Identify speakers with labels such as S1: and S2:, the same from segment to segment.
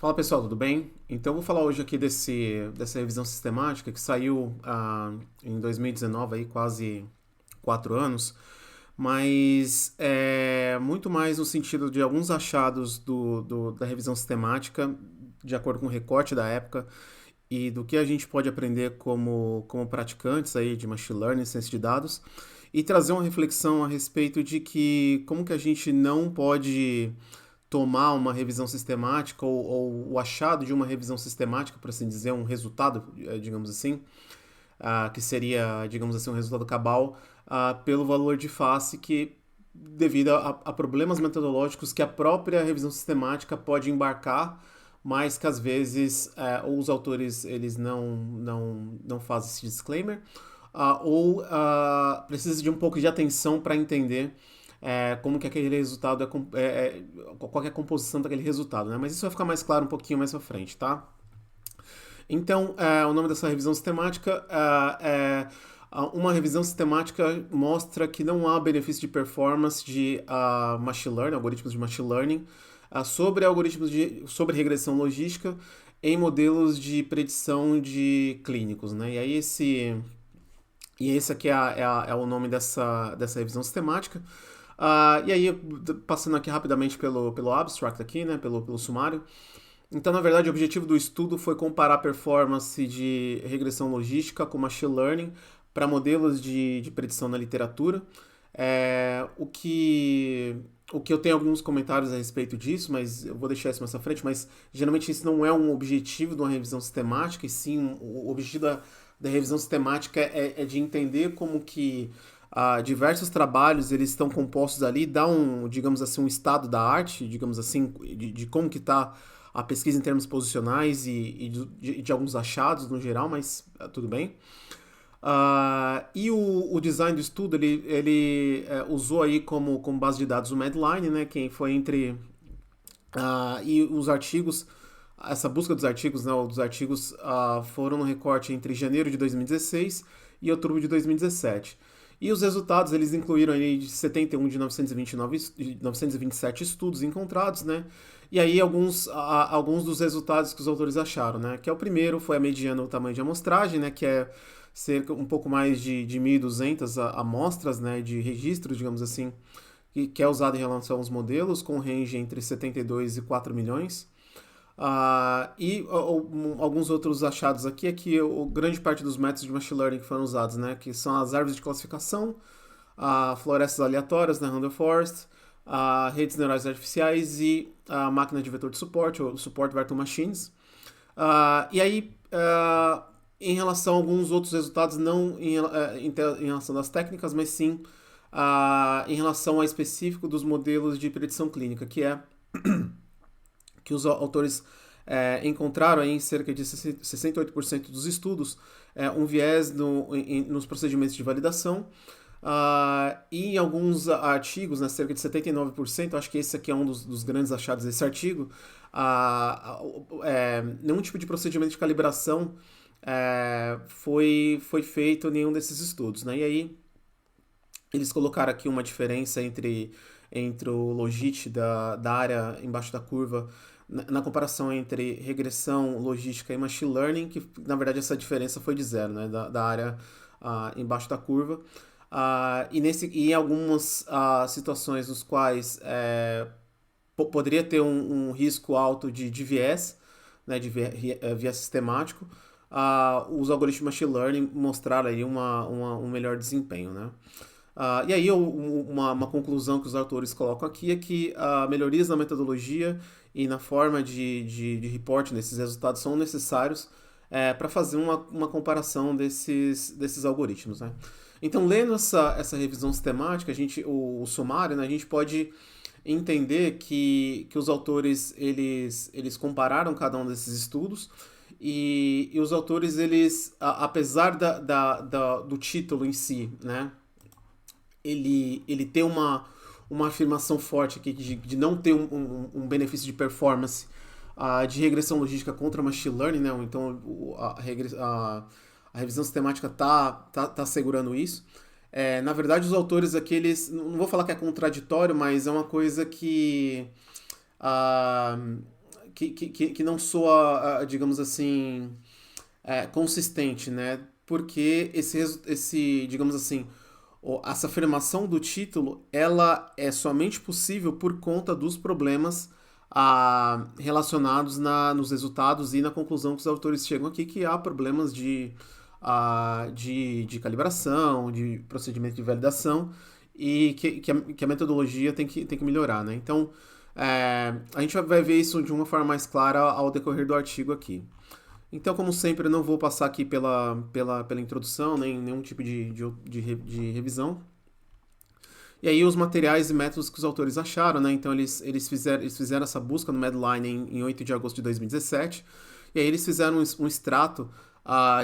S1: Fala pessoal, tudo bem? Então eu vou falar hoje aqui dessa revisão sistemática que saiu em 2019, aí, quase 4 anos, mas é muito mais no sentido de alguns achados da revisão sistemática, de acordo com o recorte da época, e do que a gente pode aprender como praticantes aí de machine learning, ciência de dados, e trazer uma reflexão a respeito de que como que a gente não pode tomar uma revisão sistemática ou o achado de uma revisão sistemática, por assim dizer, um resultado, digamos assim, que seria, digamos assim, um resultado cabal, pelo valor de face que devido a problemas metodológicos que a própria revisão sistemática pode embarcar, mas que às vezes os autores eles não fazem esse disclaimer, ou precisa de um pouco de atenção para entender como que aquele resultado qual que é a composição daquele resultado, né? Mas isso vai ficar mais claro um pouquinho mais pra frente, tá? Então, o nome dessa revisão sistemática uma revisão sistemática mostra que não há benefício de performance de machine learning, algoritmos de machine learning, sobre regressão logística em modelos de predição de clínicos, né? E esse aqui é o nome dessa revisão sistemática. E aí, passando aqui rapidamente pelo abstract aqui, né, pelo sumário. Então, na verdade, o objetivo do estudo foi comparar a performance de regressão logística com machine learning para modelos de predição na literatura. O que eu tenho alguns comentários a respeito disso, mas eu vou deixar isso mais à frente, mas geralmente isso não é um objetivo de uma revisão sistemática, e sim o objetivo da revisão sistemática é de entender como que diversos trabalhos eles estão compostos ali, dá digamos assim, um estado da arte, digamos assim, de como que está a pesquisa em termos posicionais e de alguns achados no geral, mas tudo bem. E o design do estudo, ele usou aí como base de dados o Medline, né, quem foi entre... e os artigos, essa busca dos artigos, né, dos artigos foram no recorte entre janeiro de 2016 e outubro de 2017. E os resultados, eles incluíram aí de 71 de 929, 927 estudos encontrados, né? E aí alguns dos resultados que os autores acharam, né? Que é o primeiro, foi a mediana, o tamanho de amostragem, né? Que é cerca um pouco mais de 1.200 amostras, né? De registros, digamos assim, que é usado em relação aos modelos, com range entre 72 e 4 milhões. Alguns outros achados aqui é que grande parte dos métodos de machine learning que foram usados, né, que são as árvores de classificação, florestas aleatórias, né, random forest, redes neurais artificiais e a máquina de vetor de suporte, ou support virtual machines. E aí, em relação a alguns outros resultados, não em relação às técnicas, mas sim em relação ao específico dos modelos de predição clínica, que os autores encontraram aí em cerca de 68% dos estudos um viés nos procedimentos de validação. E em alguns artigos, né, cerca de 79%, acho que esse aqui é um dos grandes achados desse artigo, nenhum tipo de procedimento de calibração foi feito em nenhum desses estudos. Né? E aí eles colocaram aqui uma diferença entre o logit da área embaixo da curva na comparação entre regressão logística e machine learning, que na verdade essa diferença foi de zero, né, da área embaixo da curva. E em algumas situações nos quais poderia ter um risco alto de viés, né, de viés sistemático, os algoritmos de machine learning mostraram aí um melhor desempenho, né? E aí uma conclusão que os autores colocam aqui é que melhorias na metodologia e na forma de reporte desses resultados são necessários para fazer uma comparação desses algoritmos. Né? Então, lendo essa revisão sistemática, o sumário, né, a gente pode entender que os autores eles compararam cada um desses estudos e os autores, eles, apesar do título em si, né, ele tem uma afirmação forte aqui de não ter um benefício de performance de regressão logística contra machine learning, né? Então a revisão sistemática tá assegurando isso. Na verdade, os autores aqui, eles, não vou falar que é contraditório, mas é uma coisa que não soa, digamos assim, consistente, né? Porque digamos assim, essa afirmação do título, ela é somente possível por conta dos problemas relacionados nos resultados e na conclusão que os autores chegam aqui, que há problemas de calibração, de procedimento de validação, e que a metodologia tem que melhorar, né? Então, a gente vai ver isso de uma forma mais clara ao decorrer do artigo aqui. Então, como sempre, eu não vou passar aqui pela introdução, nem nenhum tipo de revisão. E aí os materiais e métodos que os autores acharam, né? Então eles fizeram essa busca no Medline em 8 de agosto de 2017. E aí eles fizeram um extrato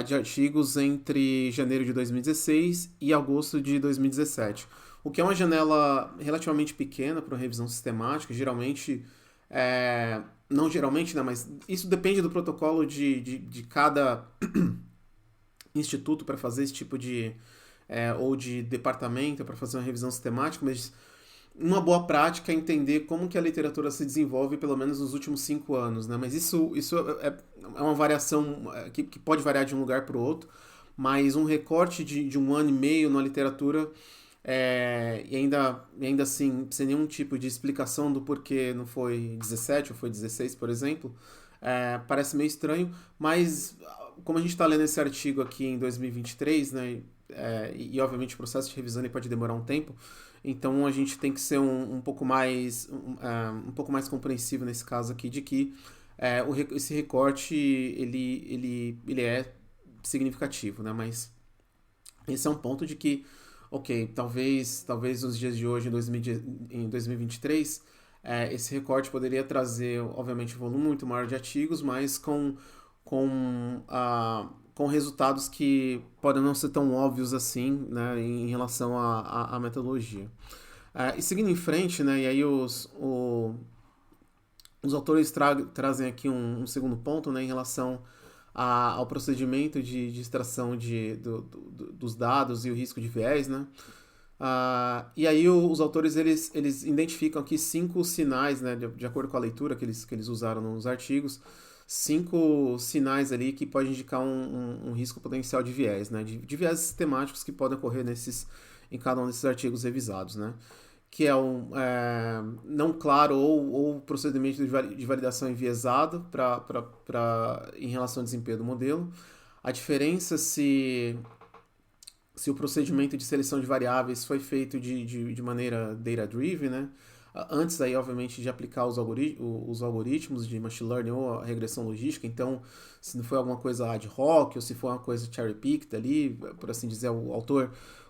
S1: de artigos entre janeiro de 2016 e agosto de 2017. O que é uma janela relativamente pequena para uma revisão sistemática, geralmente não geralmente, né, mas isso depende do protocolo de cada instituto para fazer esse tipo ou de departamento para fazer uma revisão sistemática, mas uma boa prática é entender como que a literatura se desenvolve, pelo menos nos últimos 5 anos, né? Mas isso é uma variação que pode variar de um lugar para o outro, mas um recorte de um ano e meio na literatura e ainda assim, sem nenhum tipo de explicação do porquê não foi 17 ou foi 16, por exemplo, parece meio estranho, mas como a gente está lendo esse artigo aqui em 2023, né, obviamente o processo de revisão ele pode demorar um tempo, então a gente tem que ser um pouco mais compreensivo nesse caso aqui de que esse recorte ele é significativo, né, mas esse é um ponto de que ok, talvez nos dias de hoje, em 2023, esse recorte poderia trazer, obviamente, um volume muito maior de artigos, mas com resultados que podem não ser tão óbvios assim, né, em relação à metodologia. E seguindo em frente, né, e aí os autores trazem aqui um segundo ponto, né, em relação ao procedimento de extração dos dados e o risco de viés, né? E aí os autores eles identificam aqui 5 sinais, né, de acordo com a leitura que eles usaram nos artigos, 5 sinais ali que podem indicar um risco potencial de viés, né, de viés sistemáticos que podem ocorrer em cada um desses artigos revisados, né? Que é não claro ou procedimento de validação enviesado em relação ao desempenho do modelo. A diferença se o procedimento de seleção de variáveis foi feito de maneira data-driven, né? Antes aí, obviamente, de aplicar os algoritmos de machine learning ou a regressão logística. Então, se não foi alguma coisa ad hoc ou se foi uma coisa cherry-picked ali, por assim dizer,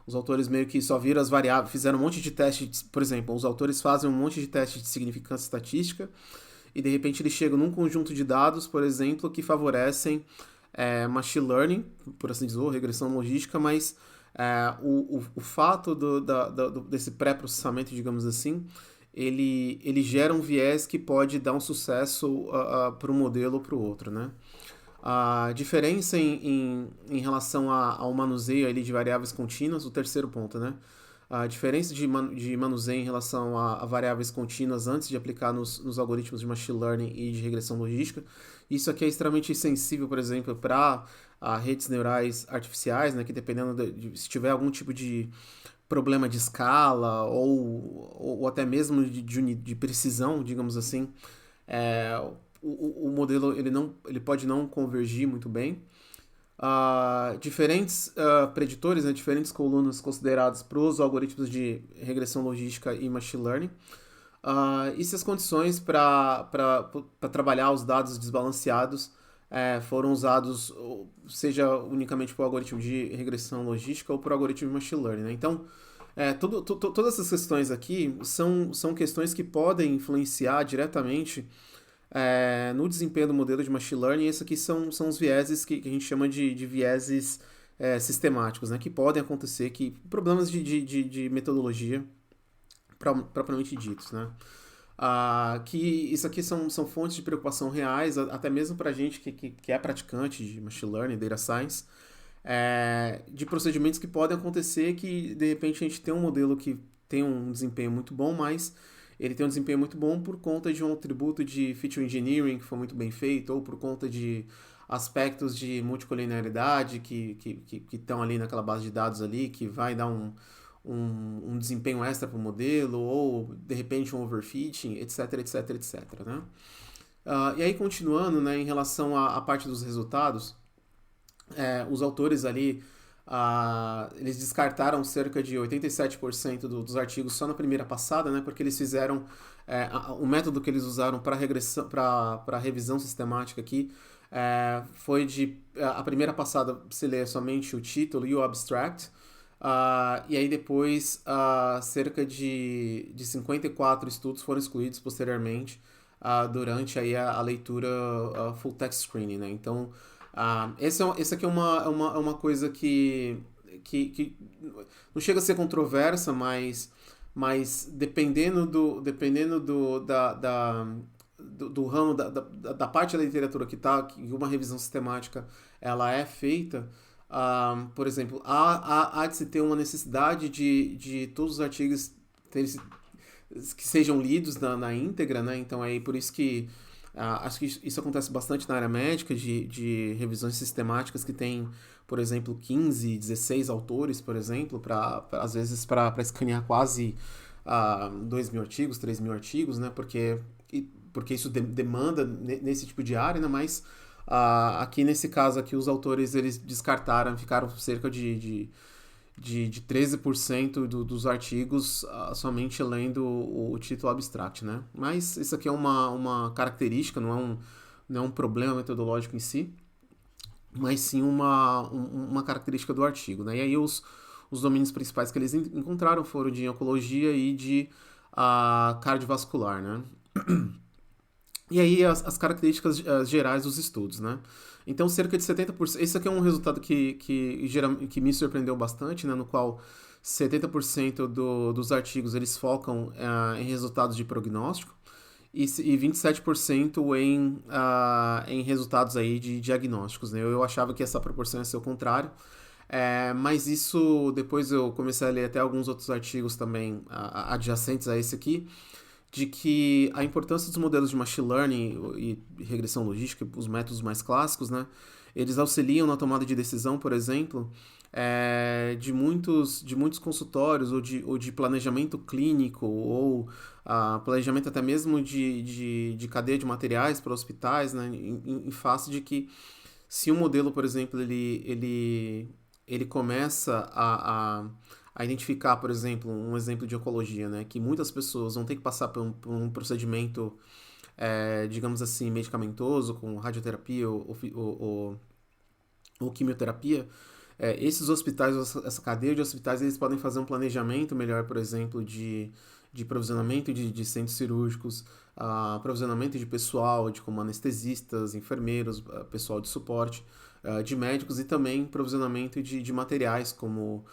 S1: os autores meio que só viram as variáveis, fizeram um monte de testes, por exemplo, os autores fazem um monte de testes de significância estatística e de repente eles chegam num conjunto de dados, por exemplo, que favorecem machine learning, por assim dizer, ou regressão logística, mas o fato desse pré-processamento, digamos assim, ele gera um viés que pode dar um sucesso para um modelo ou para o outro, né? A diferença em relação ao manuseio ali de variáveis contínuas, o terceiro ponto, né? A diferença de manuseio em relação a variáveis contínuas antes de aplicar nos algoritmos de machine learning e de regressão logística. Isso aqui é extremamente sensível, por exemplo, para redes neurais artificiais, né? Que dependendo se tiver algum tipo de problema de escala ou até mesmo de precisão, digamos assim, o modelo ele pode não convergir muito bem. Diferentes preditores, né, diferentes colunas consideradas para os algoritmos de regressão logística e machine learning. E se as condições para trabalhar os dados desbalanceados foram usados, seja unicamente por algoritmo de regressão logística ou por algoritmo de machine learning, né? Então, todas essas questões aqui são questões que podem influenciar diretamente no desempenho do modelo de machine learning. Esses aqui são os vieses que a gente chama de vieses sistemáticos, né? Que podem acontecer, problemas de metodologia propriamente ditos, né? Que isso aqui são fontes de preocupação reais, até mesmo para a gente que é praticante de machine learning, data science, de procedimentos que podem acontecer que, de repente, a gente tem um modelo que tem um desempenho muito bom, mas ele tem um desempenho muito bom por conta de um atributo de feature engineering que foi muito bem feito, ou por conta de aspectos de multicolinearidade que estão ali naquela base de dados ali, que vai dar um desempenho extra para o modelo, ou de repente um overfitting, etc, etc, etc. Né? E aí, continuando, né, em relação à parte dos resultados, os autores ali, eles descartaram cerca de 87% dos artigos só na primeira passada, né, porque eles fizeram, o método que eles usaram para regressão, para revisão sistemática aqui, foi a primeira passada se lê somente o título e o abstract, e aí depois cerca de 54 estudos foram excluídos posteriormente durante aí a leitura full text screening, né? Então, esse aqui é uma coisa que não chega a ser controversa, mas dependendo do ramo, da parte da literatura que uma revisão sistemática ela é feita, por exemplo, há de se ter uma necessidade de todos os artigos que sejam lidos na íntegra, né? Então é por isso que acho que isso acontece bastante na área médica, de revisões sistemáticas que tem, por exemplo, 15, 16 autores, por exemplo, às vezes para escanear quase 2.000 artigos, 3.000 artigos, né? Porque isso demanda nesse tipo de área, né? Mas aqui nesse caso aqui os autores eles descartaram, ficaram cerca de 13% dos artigos somente lendo o título abstract, né? Mas isso aqui é uma característica, não é um problema metodológico em si, mas sim uma característica do artigo, né? E aí os domínios principais que eles encontraram foram de oncologia e de cardiovascular, né? E aí as características gerais dos estudos, né? Então, cerca de 70%. Esse aqui é um resultado que me surpreendeu bastante, né? No qual 70% dos artigos eles focam em resultados de prognóstico e 27% em resultados aí de diagnósticos, né? Eu achava que essa proporção ia ser o contrário. Mas isso, depois eu comecei a ler até alguns outros artigos também adjacentes a esse aqui, de que a importância dos modelos de machine learning e regressão logística, os métodos mais clássicos, né, eles auxiliam na tomada de decisão, por exemplo, de muitos consultórios ou de planejamento clínico ou planejamento até mesmo de cadeia de materiais para hospitais, né, em face de que se um modelo, por exemplo, ele começa a identificar, por exemplo, um exemplo de oncologia, né, que muitas pessoas vão ter que passar por um procedimento, digamos assim, medicamentoso, com radioterapia ou quimioterapia, esses hospitais, essa cadeia de hospitais, eles podem fazer um planejamento melhor, por exemplo, de provisionamento de centros cirúrgicos, provisionamento de pessoal, como anestesistas, enfermeiros, pessoal de suporte, de médicos e também provisionamento de materiais como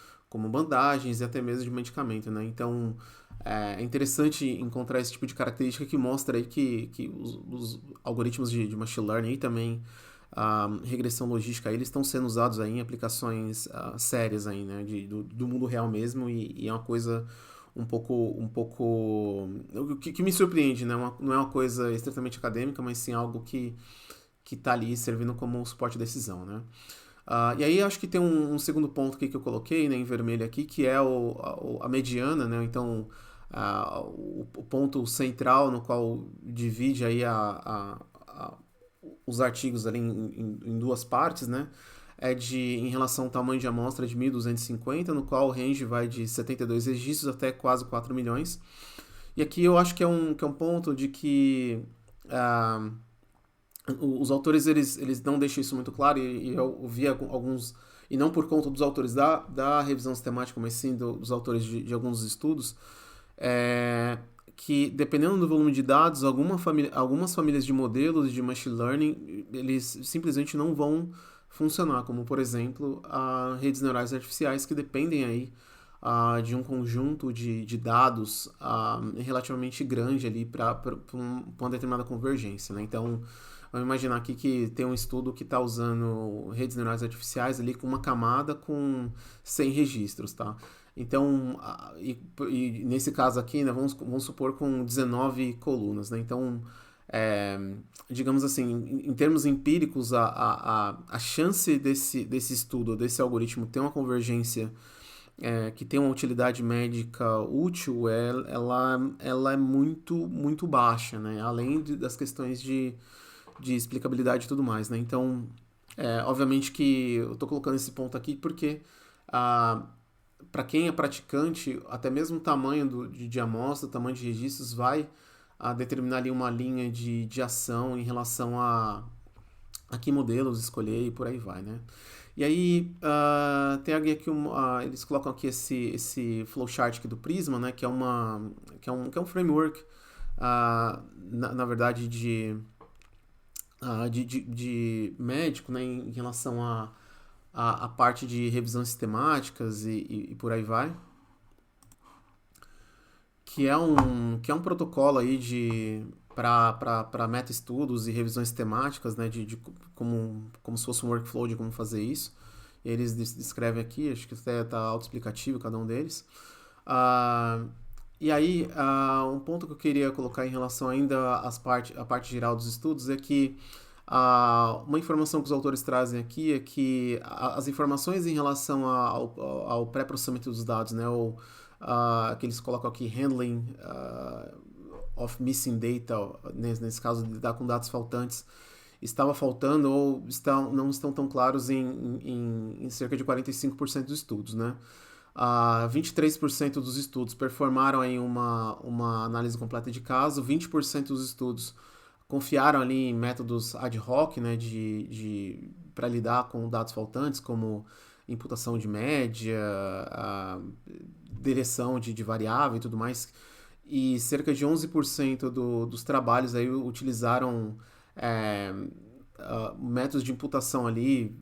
S1: bandagens e até mesmo de medicamento, né? Então, é interessante encontrar esse tipo de característica que mostra aí que os algoritmos de machine learning e também regressão logística, eles estão sendo usados aí em aplicações sérias aí, né? Do mundo real mesmo e é uma coisa um pouco que me surpreende, né? Não é uma coisa estritamente acadêmica, mas sim algo que está ali servindo como suporte de decisão, né? E aí acho que tem um segundo ponto aqui que eu coloquei, né, em vermelho aqui, que é a mediana, né? Então, o ponto central no qual divide aí os artigos ali em duas partes, né? Em relação ao tamanho de amostra de 1.250, no qual o range vai de 72 registros até quase 4 milhões. E aqui eu acho que é um ponto de que os autores eles não deixam isso muito claro e eu vi alguns, e não por conta dos autores da revisão sistemática, mas sim dos autores de alguns estudos, que dependendo do volume de dados, algumas famílias de modelos de machine learning, eles simplesmente não vão funcionar, como por exemplo redes neurais artificiais que dependem aí de um conjunto de dados relativamente grande ali para uma determinada convergência, né? Então, vamos imaginar aqui que tem um estudo que está usando redes neurais artificiais ali com uma camada com 100 registros, tá? Então, e nesse caso aqui, né, vamos supor com 19 colunas, né? Então, é, digamos assim, em termos empíricos, a chance desse estudo, desse algoritmo ter uma convergência que tem uma utilidade médica útil, ela é muito baixa, né? Além das questões de explicabilidade e tudo mais, né? Então, obviamente que eu estou colocando esse ponto aqui porque para quem é praticante, até mesmo o tamanho de amostra, o tamanho de registros vai determinar ali uma linha de ação em relação a que modelos escolher e por aí vai, né? E aí tem aqui eles colocam aqui esse flowchart aqui do Prisma, né? Que é um framework, na verdade, de médico, né? Em relação a parte de revisões sistemáticas e por aí vai, que é um protocolo aí para meta-estudos e revisões temáticas, né, como se fosse um workflow de como fazer isso. E eles descrevem aqui, acho que até está autoexplicativo cada um deles. E aí, um ponto que eu queria colocar em relação ainda à parte geral dos estudos é que uma informação que os autores trazem aqui é que as informações em relação ao pré-processamento dos dados, né, ou que eles colocam aqui handling of missing data, nesse caso de lidar com dados faltantes, estava faltando ou não estão tão claros em cerca de 45% dos estudos, né? 23% dos estudos performaram em uma análise completa de caso, 20% dos estudos confiaram ali em métodos ad hoc, né, para lidar com dados faltantes, como imputação de média, deleção de variável e tudo mais, e cerca de 11% dos trabalhos aí utilizaram métodos de imputação ali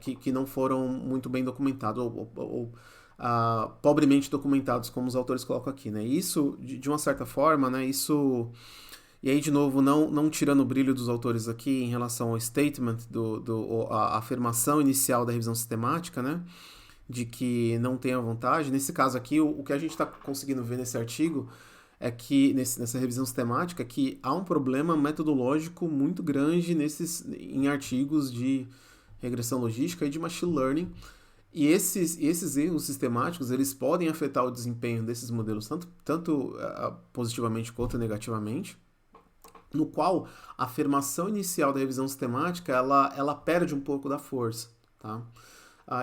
S1: que não foram muito bem documentados ou pobremente documentados, como os autores colocam aqui, né? Isso, de uma certa forma, né? Isso... E aí, de novo, não tirando o brilho dos autores aqui em relação ao statement, a afirmação inicial da revisão sistemática, né? De que não tem a vantagem. Nesse caso aqui, o que a gente está conseguindo ver nesse artigo é que, nessa revisão sistemática, é que há um problema metodológico muito grande em artigos de regressão logística e de machine learning. E esses erros sistemáticos, eles podem afetar o desempenho desses modelos, tanto positivamente quanto negativamente, no qual a afirmação inicial da revisão sistemática, ela perde um pouco da força, tá?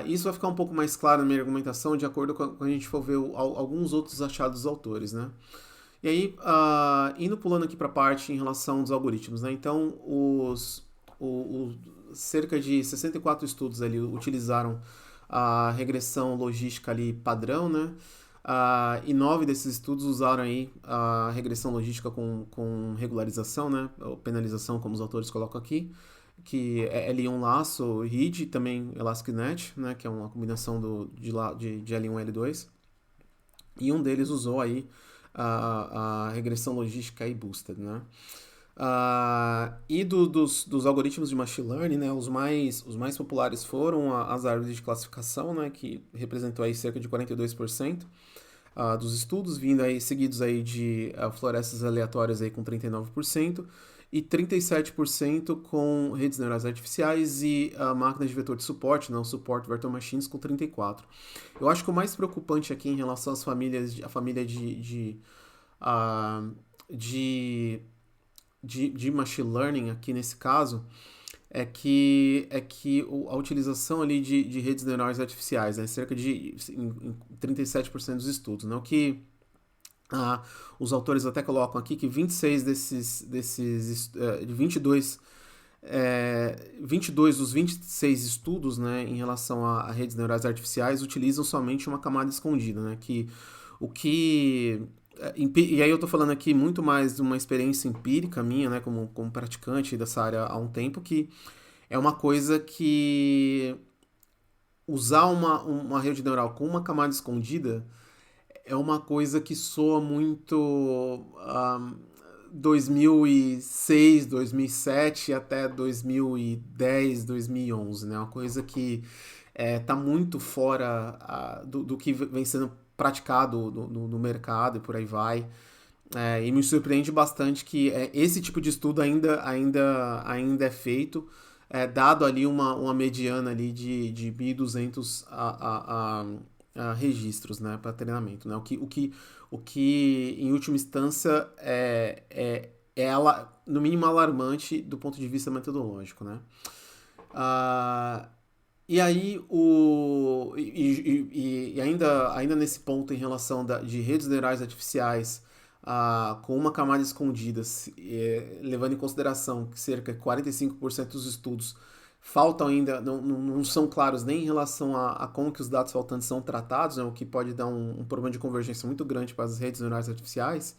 S1: Isso vai ficar um pouco mais claro na minha argumentação de acordo com quando a gente for ver alguns outros achados dos autores, né? E aí, indo pulando aqui para a parte em relação dos algoritmos, né? Então, cerca de 64 estudos ali utilizaram a regressão logística ali padrão, né? E 9 desses estudos usaram aí a regressão logística com regularização, né? Ou penalização, como os autores colocam aqui, que é L1 laço, RID, também ElasticNet, né? Que é uma combinação de L1 e L2. E um deles usou aí a regressão logística e boosted, né? E dos algoritmos de machine learning, né, os mais populares foram as árvores de classificação, né, que representou aí cerca de 42% dos estudos, vindo aí seguidos aí de florestas aleatórias aí com 39% e 37% com redes neurais artificiais e máquinas de vetor de suporte, não, Support Virtual Machines com 34%. Eu acho que o mais preocupante aqui em relação às famílias, a família de machine learning aqui nesse caso é que a utilização ali de redes neurais artificiais, né, cerca de 37% dos estudos, né, o que os autores até colocam aqui que 26 de 22 dos 26 estudos, né, em relação a redes neurais artificiais utilizam somente uma camada escondida, né, e aí eu tô falando aqui muito mais de uma experiência empírica minha, né, como praticante dessa área há um tempo, que é uma coisa que usar uma rede neural com uma camada escondida é uma coisa que soa muito 2006, 2007 até 2010, 2011, né? Uma coisa que tá muito fora do que vem sendo praticado no mercado e por aí vai. E me surpreende bastante que esse tipo de estudo ainda é feito, dado ali uma mediana ali de 1.200 registros, né, para treinamento. Né? O que, em última instância, no mínimo alarmante do ponto de vista metodológico. Né? Ah, e aí, ainda nesse ponto em relação de redes neurais artificiais com uma camada escondida, levando em consideração que cerca de 45% dos estudos faltam ainda, não são claros nem em relação a como que os dados faltantes são tratados, né, o que pode dar um problema de convergência muito grande para as redes neurais artificiais,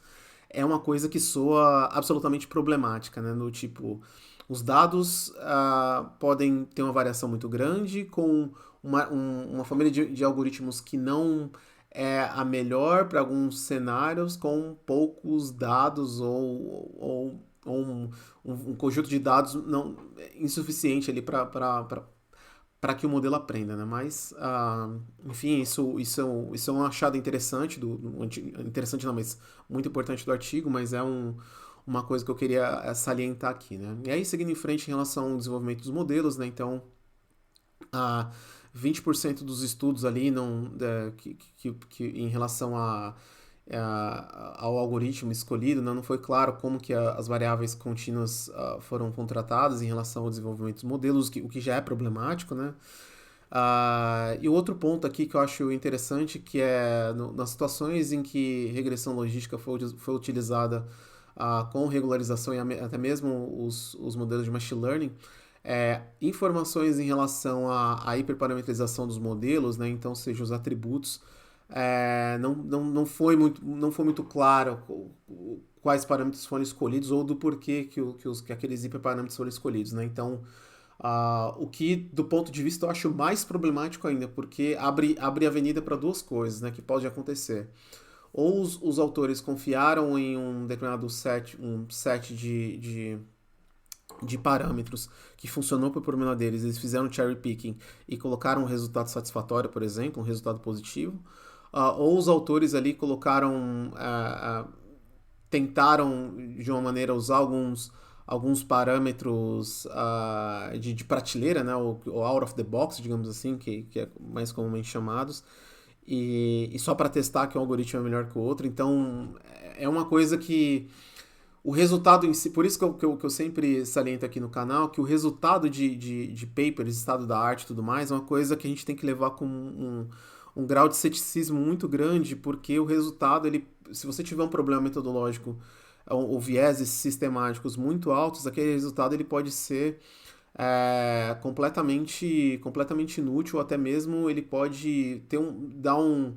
S1: é uma coisa que soa absolutamente problemática, né? No tipo, os dados podem ter uma variação muito grande, com uma família de algoritmos que não é a melhor para alguns cenários, com poucos dados ou um conjunto de dados não insuficiente ali para que o modelo aprenda, né? Mas, enfim, isso é um achado interessante, interessante não, mas muito importante do artigo, mas uma coisa que eu queria salientar aqui, né? E aí, seguindo em frente em relação ao desenvolvimento dos modelos, né? Então, 20% dos estudos ali que em relação ao algoritmo escolhido, né, não foi claro como que as variáveis contínuas foram contratadas em relação ao desenvolvimento dos modelos, o que já é problemático, né? E o outro ponto aqui que eu acho interessante, que é nas situações em que regressão logística foi utilizada com regularização e até mesmo os modelos de machine learning, informações em relação à hiperparametrização dos modelos, né? Então, seja os atributos, não foi muito claro quais parâmetros foram escolhidos ou do porquê que aqueles hiperparâmetros foram escolhidos, né? Então, o que, do ponto de vista, eu acho mais problemático ainda, porque abre avenida para duas coisas, né, que pode acontecer. Ou os autores confiaram em um determinado set de parâmetros que funcionou para o problema deles, eles fizeram cherry picking e colocaram um resultado satisfatório, por exemplo, um resultado positivo, ou os autores ali tentaram de uma maneira usar alguns parâmetros de prateleira, né, ou out of the box, digamos assim, que é mais comumente chamados, e só para testar que um algoritmo é melhor que o outro. Então, é uma coisa que o resultado em si, por isso que eu sempre saliento aqui no canal, que o resultado de papers, estado da arte e tudo mais, é uma coisa que a gente tem que levar com um grau de ceticismo muito grande, porque o resultado, se você tiver um problema metodológico ou vieses sistemáticos muito altos, aquele resultado ele pode ser completamente inútil, ou até mesmo ele pode dar um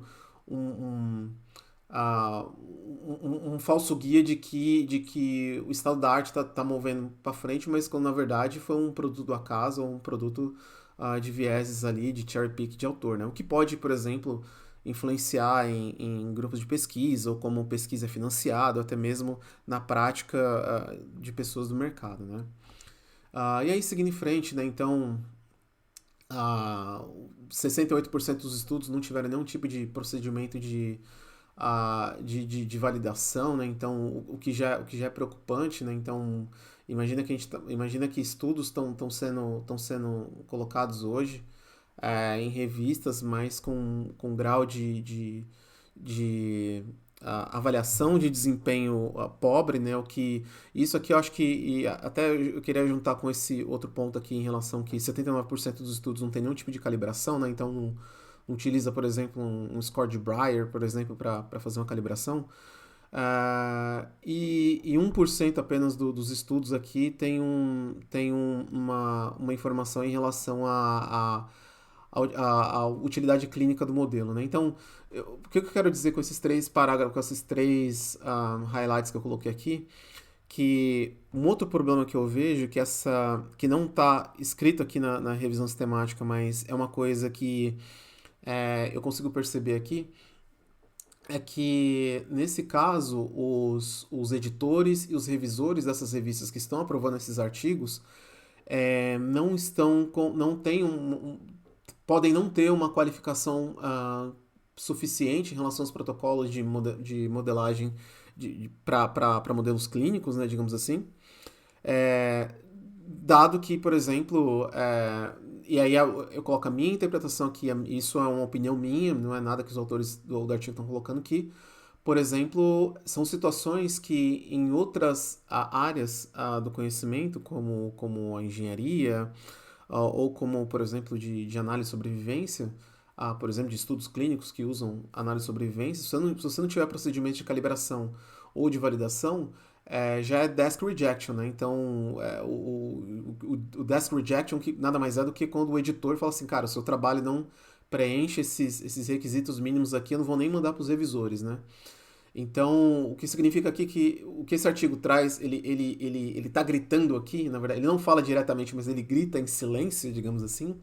S1: falso guia de que o estado da arte está movendo para frente, mas quando na verdade foi um produto do acaso ou um produto de vieses ali, de cherry pick de autor, né? O que pode, por exemplo, influenciar em grupos de pesquisa, ou como pesquisa é financiada, ou até mesmo na prática de pessoas do mercado, né? E aí, seguindo em frente, né? Então, 68% dos estudos não tiveram nenhum tipo de procedimento de validação, né? Então, o que já é preocupante, né? Então, imagina que estudos estão sendo colocados hoje em revistas, mas com grau de avaliação de desempenho pobre, né? Isso aqui eu acho que, e até eu queria juntar com esse outro ponto aqui em relação que 79% dos estudos não tem nenhum tipo de calibração, né? Então não utiliza, por exemplo, um score de Breyer, por exemplo, para fazer uma calibração. E 1% apenas dos estudos aqui tem uma informação em relação a utilidade clínica do modelo, né? Então, o que eu quero dizer com esses três parágrafos, com esses três highlights que eu coloquei aqui, que um outro problema que eu vejo, que não está escrito aqui na revisão sistemática, mas é uma coisa que eu consigo perceber aqui, é que, nesse caso, os editores e os revisores dessas revistas que estão aprovando esses artigos não têm podem não ter uma qualificação suficiente em relação aos protocolos de modelagem para modelos clínicos, né, digamos assim. É, dado que, por exemplo, e aí eu coloco a minha interpretação aqui, isso é uma opinião minha, não é nada que os autores do artigo estão colocando aqui. Por exemplo, são situações que em outras áreas do conhecimento, como a engenharia, ou como, por exemplo, de análise de sobrevivência, por exemplo, de estudos clínicos que usam análise de sobrevivência, se você não tiver procedimento de calibração ou de validação, já é desk rejection, né? Então, o desk rejection que nada mais é do que quando o editor fala assim, cara, o seu trabalho não preenche esses requisitos mínimos aqui, eu não vou nem mandar para os revisores, né? Então, o que significa aqui que o que esse artigo traz, ele tá gritando aqui, na verdade, ele não fala diretamente, mas ele grita em silêncio, digamos assim,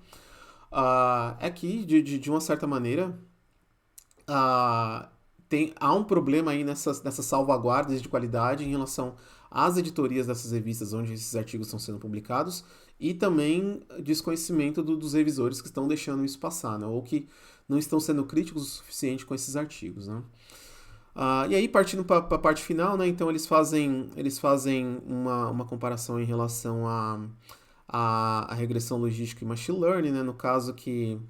S1: é que, de uma certa maneira, uh, há um problema aí nessas salvaguardas de qualidade em relação às editorias dessas revistas onde esses artigos estão sendo publicados e também desconhecimento dos revisores que estão deixando isso passar, né? Ou que não estão sendo críticos o suficiente com esses artigos, né? E aí, partindo para a parte final, né? Então eles fazem uma comparação em relação à regressão logística e machine learning, né? No caso que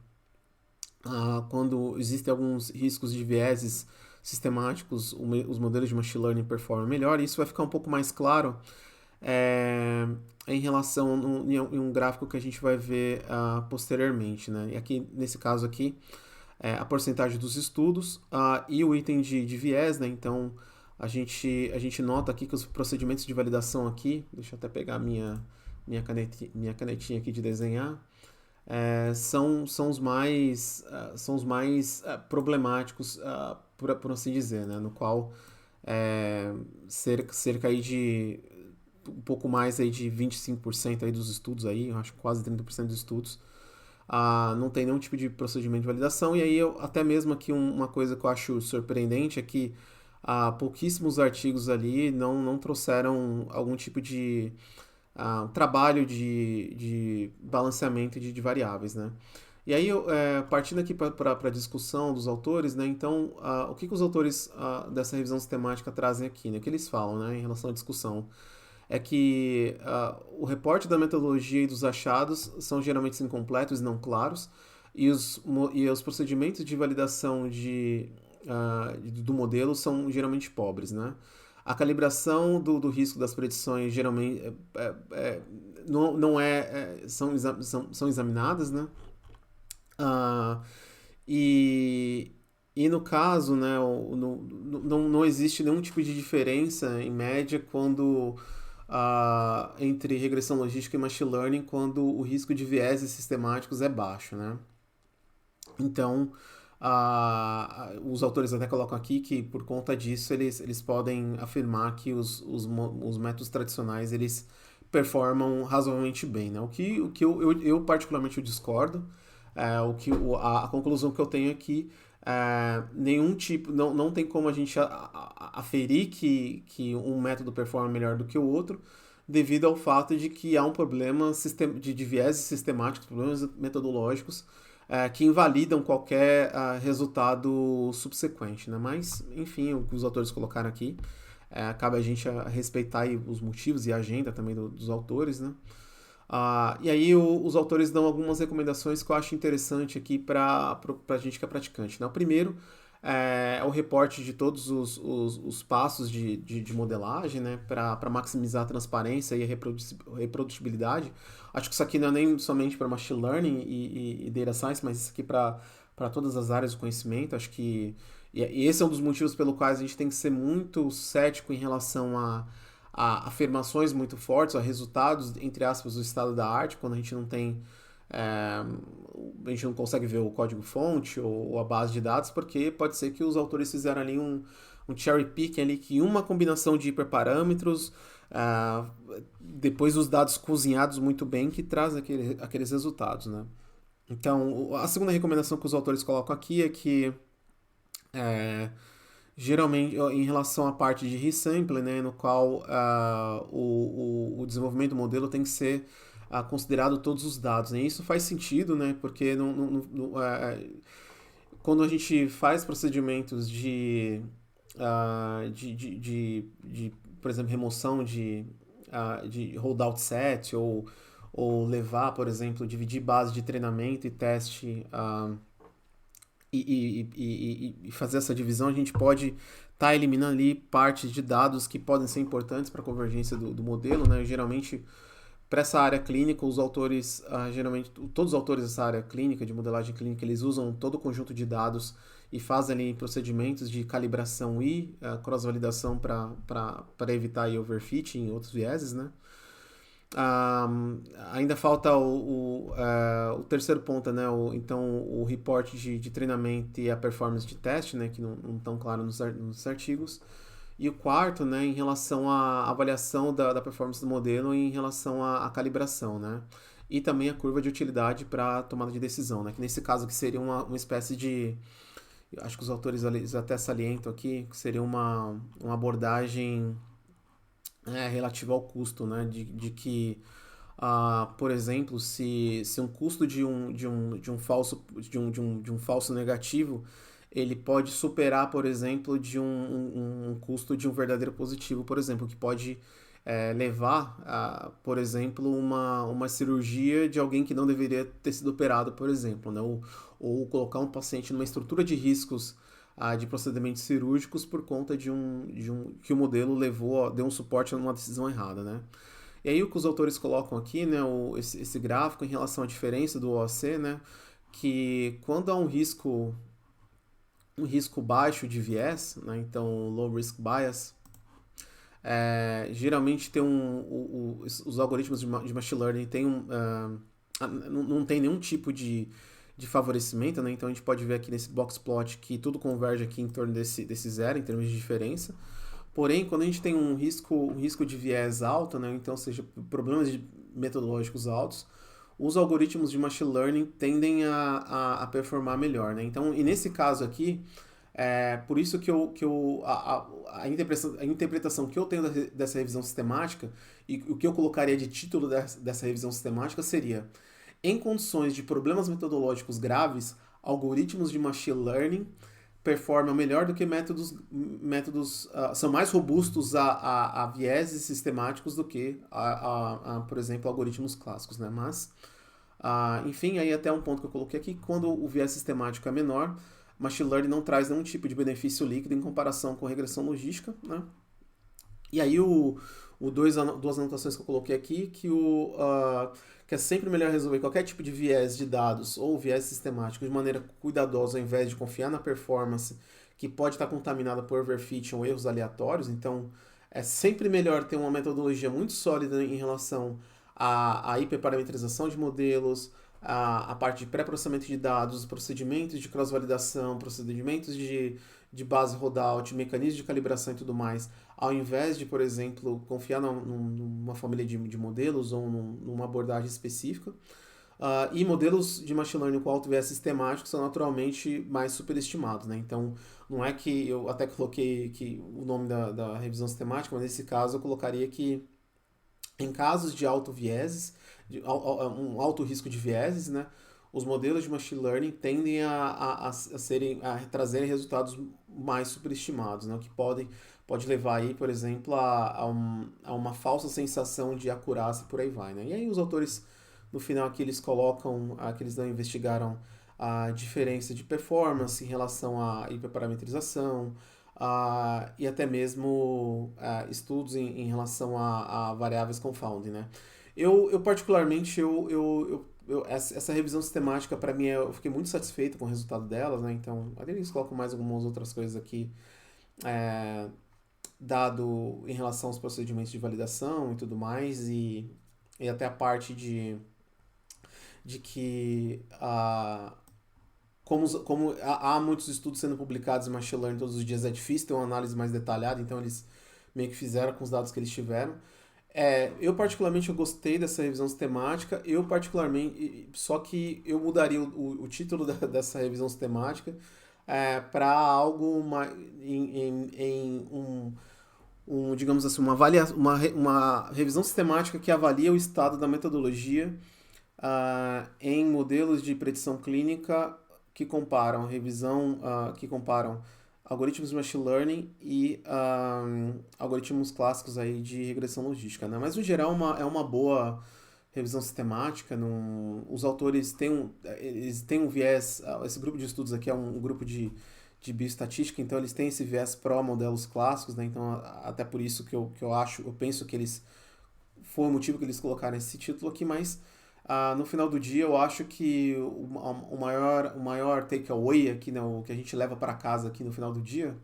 S1: quando existem alguns riscos de vieses sistemáticos, os modelos de machine learning performam melhor. E isso vai ficar um pouco mais claro em relação em um gráfico que a gente vai ver posteriormente, né? E aqui, nesse caso aqui, a porcentagem dos estudos e o item de viés, né? Então, a gente nota aqui que os procedimentos de validação aqui, deixa eu até pegar minha canetinha aqui de desenhar, são os mais problemáticos, por assim dizer, né? No qual cerca aí de um pouco mais aí de 25% aí dos estudos aí, eu acho quase 30% dos estudos não tem nenhum tipo de procedimento de validação. E aí até mesmo aqui uma coisa que eu acho surpreendente é que pouquíssimos artigos ali não trouxeram algum tipo de trabalho de balanceamento de variáveis, né? E aí, partindo aqui para a discussão dos autores, né? Então, o que os autores dessa revisão sistemática trazem aqui, né? O que eles falam, né, em relação à discussão? É que o reporte da metodologia e dos achados são geralmente incompletos e não claros, e os procedimentos de validação do modelo são geralmente pobres, né? A calibração do risco das predições geralmente são examinadas, né? Uh, e, e no caso, né, não existe nenhum tipo de diferença em média quando entre regressão logística e machine learning quando o risco de vieses sistemáticos é baixo, né? Então, os autores até colocam aqui que por conta disso eles podem afirmar que os métodos tradicionais eles performam razoavelmente bem, né? O que eu particularmente eu discordo, a conclusão que eu tenho aqui nenhum tipo, não tem como a gente aferir que um método performa melhor do que o outro, devido ao fato de que há um problema de vieses sistemáticos, problemas metodológicos que invalidam qualquer resultado subsequente, né? Mas, enfim, o que os autores colocaram aqui, cabe a gente respeitar os motivos e a agenda também dos autores, né? E aí os autores dão algumas recomendações que eu acho interessante aqui para a gente que é praticante, né? O primeiro é o reporte de todos os passos de modelagem, né? Para maximizar a transparência e a reprodutibilidade. Acho que isso aqui não é nem somente para machine learning e data science, mas isso aqui para todas as áreas do conhecimento. Acho que e esse é um dos motivos pelo quais a gente tem que ser muito cético em relação a afirmações muito fortes, a resultados, entre aspas, do estado da arte, quando a gente não tem. A gente não consegue ver o código-fonte ou a base de dados, porque pode ser que os autores fizeram ali um cherry picking ali, que uma combinação de hiperparâmetros, depois os dados cozinhados muito bem, que traz aqueles resultados, né? Então, a segunda recomendação que os autores colocam aqui é que geralmente em relação à parte de resample, né, no qual o desenvolvimento do modelo tem que ser considerado todos os dados, né? Isso faz sentido, né, porque quando a gente faz procedimentos por exemplo, remoção de holdout set ou levar, por exemplo, dividir base de treinamento e teste e fazer essa divisão, a gente pode estar eliminando ali partes de dados que podem ser importantes para a convergência do modelo, né? Geralmente, para essa área clínica, os autores, geralmente, todos os autores dessa área clínica, de modelagem clínica, eles usam todo o conjunto de dados e fazem ali procedimentos de calibração e cross-validação para evitar aí overfitting e outros vieses, né? Ainda falta o terceiro ponto, né? Então, o report de treinamento e a performance de teste, né? Que não estão claros nos artigos. E o quarto, né? Em relação à avaliação da performance do modelo em relação à calibração, né? E também a curva de utilidade para tomada de decisão, né? Que nesse caso que seria uma espécie de... Acho que os autores até salientam aqui que seria uma abordagem relativa ao custo, né? De que, por exemplo, se um custo de um falso negativo ele pode superar, por exemplo, de um custo de um verdadeiro positivo, por exemplo, que pode levar a, por exemplo, uma cirurgia de alguém que não deveria ter sido operado, por exemplo, né? Ou colocar um paciente numa estrutura de riscos de procedimentos cirúrgicos por conta de que o modelo deu um suporte a uma decisão errada, né? E aí o que os autores colocam aqui, né, esse gráfico em relação à diferença do OAC, né, que quando há um risco baixo de viés, né, então low risk bias, geralmente tem os algoritmos de machine learning não tem nenhum tipo de favorecimento, né? Então a gente pode ver aqui nesse box plot que tudo converge aqui em torno desse zero em termos de diferença. Porém, quando a gente tem um risco de viés alto, né? Então, seja problemas metodológicos altos, os algoritmos de machine learning tendem a performar melhor, né? Então, e nesse caso aqui, por isso que a interpretação que eu tenho dessa revisão sistemática e o que eu colocaria de título dessa revisão sistemática seria: em condições de problemas metodológicos graves, algoritmos de machine learning performam melhor do que métodos são mais robustos a vieses sistemáticos do que, por exemplo, algoritmos clássicos, né? Mas, enfim, aí até um ponto que eu coloquei aqui, quando o viés sistemático é menor, machine learning não traz nenhum tipo de benefício líquido em comparação com regressão logística, né? E aí duas anotações que eu coloquei aqui, que é sempre melhor resolver qualquer tipo de viés de dados ou viés sistemático de maneira cuidadosa, ao invés de confiar na performance que pode estar contaminada por overfitting ou erros aleatórios. Então, é sempre melhor ter uma metodologia muito sólida em relação à hiperparametrização de modelos, a parte de pré-processamento de dados, procedimentos de cross-validação, procedimentos de base rollout, mecanismos de calibração e tudo mais, ao invés de, por exemplo, confiar numa família de modelos ou numa abordagem específica. E modelos de machine learning com alto viés sistemático são naturalmente mais superestimados, né? Então, não é que eu até coloquei o nome da revisão sistemática, mas nesse caso eu colocaria que em casos de alto vieses, um alto risco de vieses, né, os modelos de machine learning tendem a trazerem resultados mais superestimados, né, o que pode levar aí, por exemplo, a uma falsa sensação de acurácia e por aí vai, né? E aí os autores, no final aqui, eles colocam que eles não investigaram a diferença de performance em relação à hiperparametrização, e até mesmo estudos em relação a variáveis confounding, né? Eu particularmente, essa revisão sistemática, para mim, eu fiquei muito satisfeito com o resultado delas, né? Então, eles colocam mais algumas outras coisas aqui, dado em relação aos procedimentos de validação e tudo mais, e até a parte de que como há muitos estudos sendo publicados em machine learning todos os dias, é difícil ter uma análise mais detalhada, então eles meio que fizeram com os dados que eles tiveram. Eu particularmente eu gostei dessa revisão sistemática, só que eu mudaria o título dessa revisão sistemática para algo digamos assim, uma revisão sistemática que avalia o estado da metodologia em modelos de predição clínica que comparam que comparam algoritmos de machine learning e algoritmos clássicos aí de regressão logística, né? Mas no geral é uma boa revisão sistemática. Os autores eles têm um viés. Esse grupo de estudos aqui é um grupo de bioestatística, então eles têm esse viés pró-modelos clássicos, né? Então até por isso eu penso que eles foi o motivo que eles colocaram esse título aqui, mas no final do dia eu acho que o maior takeaway aqui, né, o que a gente leva para casa aqui no final do dia,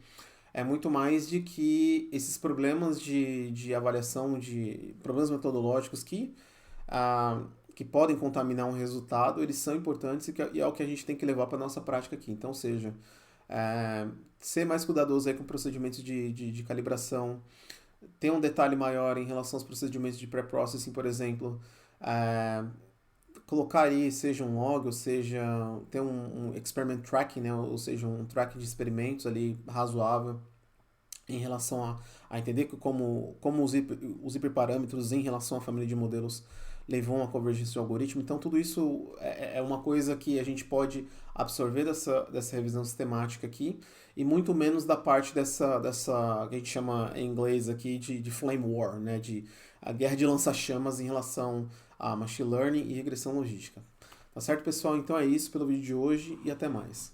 S1: é muito mais de que esses problemas de avaliação, de problemas metodológicos que podem contaminar um resultado, eles são importantes e é o que a gente tem que levar para a nossa prática aqui. Então, seja, é, ser mais cuidadoso aí com procedimentos de calibração, ter um detalhe maior em relação aos procedimentos de pré-processing, por exemplo, é, colocar aí, seja um log, ou seja, ter um experiment tracking, né, ou seja, um tracking de experimentos ali razoável em relação a entender como os hiperparâmetros em relação à família de modelos levam a convergência do algoritmo. Então, tudo isso é uma coisa que a gente pode absorver dessa revisão sistemática aqui, e muito menos da parte dessa que a gente chama em inglês aqui de flame war, né, de a guerra de lança-chamas em relação a machine learning e regressão logística. Tá certo, pessoal? Então é isso pelo vídeo de hoje e até mais.